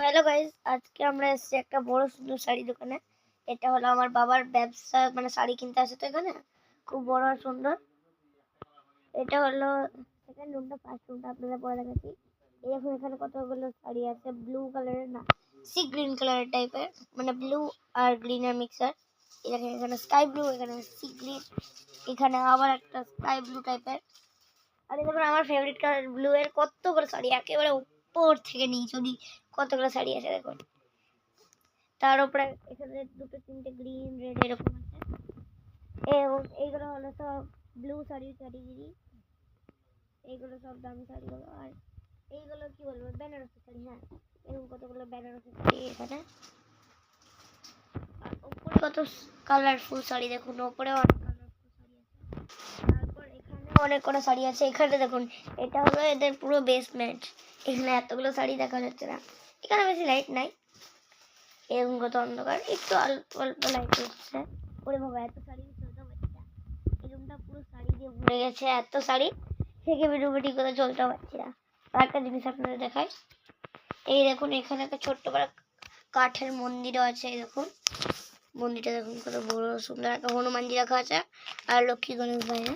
Hello guys, আজকে আমরা এসেছি একটা বড় সুন্দর শাড়ি দোকানে। এটা হলো আমার বাবার ব্যবসা, মানে শাড়ি কিনতে আসে তো এখানে। খুব বড় আর সুন্দর। এটা হলো সেকেন্ড রুমটা, ফার্স্ট রুমটা আপনাদের পরে দেখাচ্ছি। এই দেখুন এখানে কতগুলো শাড়ি আছে, ব্লু কালারের না সি গ্রিন কালারের টাইপের, মানে ব্লু আর গ্রিনের মিক্সার। এই দেখেন এখানে স্কাই ব্লু, এখানে সি গ্রিন, এখানে আবার একটা স্কাই ব্লু টাইপের। আর এই দেখুন আমার ফেভারিট কালার ব্লু এর কতগুলো শাড়ি, একেবারে উপর থেকে নিচ অবধি কতগুলো শাড়ি আছে দেখুন। তার উপরে এখানে দুটো তিনটে গ্রিন রেড এরকম আছে। এবং এইগুলো হলো সব ব্লু শাড়ি ক্যাটাগরি, এইগুলো সব দামি শাড়িগুলো। আর এইগুলো কি বলবো, বেনারসি শাড়ি। হ্যাঁ, এরকম কতগুলো বেনারসি শাড়ি এখানে। আর উপরে কত কালারফুল শাড়ি দেখুন, উপরে অনেক কালারফুল শাড়ি আছে। তারপর এখানে অনেক কটা শাড়ি আছে। এখানে দেখুন এটা হলো এদের পুরো বেসমেন্ট। এখানে এতগুলো শাড়ি দেখা যাচ্ছে না, এখানে বেশি লাইট নাই, এরকম কত অন্ধকার, একটু অল্প অল্প লাইট হচ্ছে। ওরে বাবা, এত শাড়ি চলতে পারছি না, এই রুমটা পুরো শাড়ি দিয়ে ভরে গেছে। এত শাড়ি থেকে ভিডিওটি করে চলতে পারছি না। আর একটা জিনিস আপনাদের দেখাই, এই দেখুন এখানে একটা ছোট্ট বড় কাঠের মন্দিরও আছে। এই দেখুন মন্দিরটা দেখুন কত বড় সুন্দর, একটা হনুমানজি রাখা আছে আর লক্ষ্মী গণেশ বাইরে।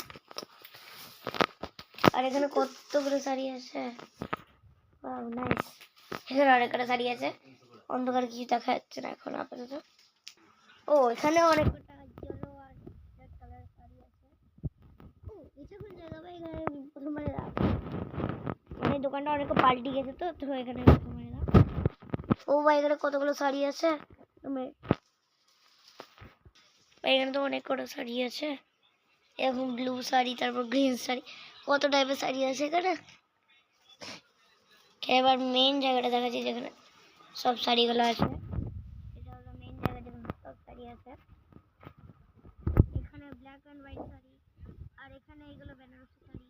আর এখানে কতগুলো শাড়ি আছে, ওয়াও নাইস। এখানে অনেক কটা শাড়ি আছে, অন্ধকার কিছু দেখা যাচ্ছে না এখন আপাতত। ও এখানে অনেক কটা ইয়েলো আর রেড কালারের শাড়ি আছে। ও এটা কোন জায়গা ভাই? এখানে প্রথমবার এলাম, মানে দোকানটা অনেক পাল্টি গেছে তো তো এখানে প্রথমবার এলাম। ও ভাই এখানে কতগুলো শাড়ি আছে, এখানে তো অনেক কটা শাড়ি আছে। এরকম ব্লু শাড়ি, তারপর গ্রিন শাড়ি, কত টাইপের শাড়ি আছে এখানে। এবার মেইন জায়গাটা দেখাচ্ছি যেখানে সব শাড়িগুলো আছে। এটা হলো মেইন জায়গা যেখানে সব শাড়ি আছে। এখানে ব্ল্যাক অ্যান্ড হোয়াইট শাড়ি, আর এখানে এইগুলো বেনারসি শাড়ি,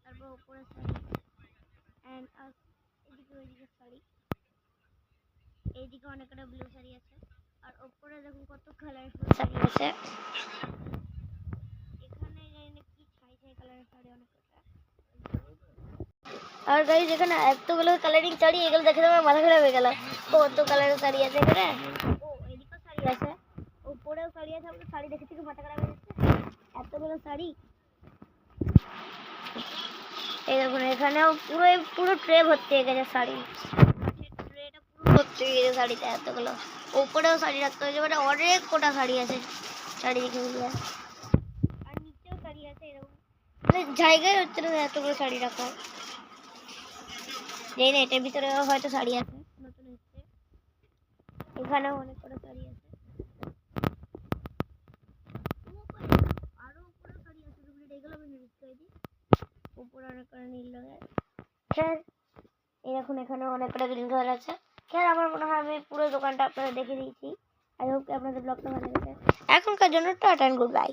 তারপর উপরে শাড়ি অ্যান্ড এদিকে ওইদিকে শাড়ি, এইদিকে অনেকটা ব্লু শাড়ি আছে। আর উপরে দেখুন কত কালারফুল শাড়ি আছে। এখানে কি ছাই ছাই কালারের শাড়ি অনেক কটা। আর গাইস এখানে এতগুলো কালারিং শাড়ি, এগুলো দেখে তো আমার মাথা খারাপ হয়ে গেল। কত কালারের শাড়ি আছে এখানে। ও এদিকেও শাড়ি আছে, উপরেও শাড়ি আছে। আমাদের শাড়ি দেখে থেকে মাথা খারাপ হয়ে যাচ্ছে, এতগুলো শাড়ি। এই দেখুন এখানেও পুরো পুরো ট্রে ভর্তি হয়ে গেছে শাড়ি, ট্রেটা পুরো ভর্তি হয়ে গেছে শাড়িতে এতগুলো। উপরেও শাড়ি রাখতে হয়েছে, মানে অনেক কটা শাড়ি আছে চারিদিকে মিলিয়ে। আর নিচেও শাড়ি আছে, এরকম মানে জায়গায় হচ্ছে না এতগুলো শাড়ি রাখা। এই না, এটার ভিতরে হয়তো শাড়ি আছে নতুন এসছে। এখানেও অনেক কটা শাড়ি আছে, আরো উপরে শাড়ি আছে। এগুলো আমি মিস করে দিই, উপরে অনেক কটা নীল রঙের। স্যার এই দেখুন এখানে অনেক কটা গ্রিন কালার আছে। স্যার আমার মনে হয় আমি পুরো দোকানটা আপনাদের দেখে দিয়েছি। আই হোপ আপনাদের ব্লগটা ভালো লেগেছে। এখনকার জন্য টাটা এন্ড গুড বাই।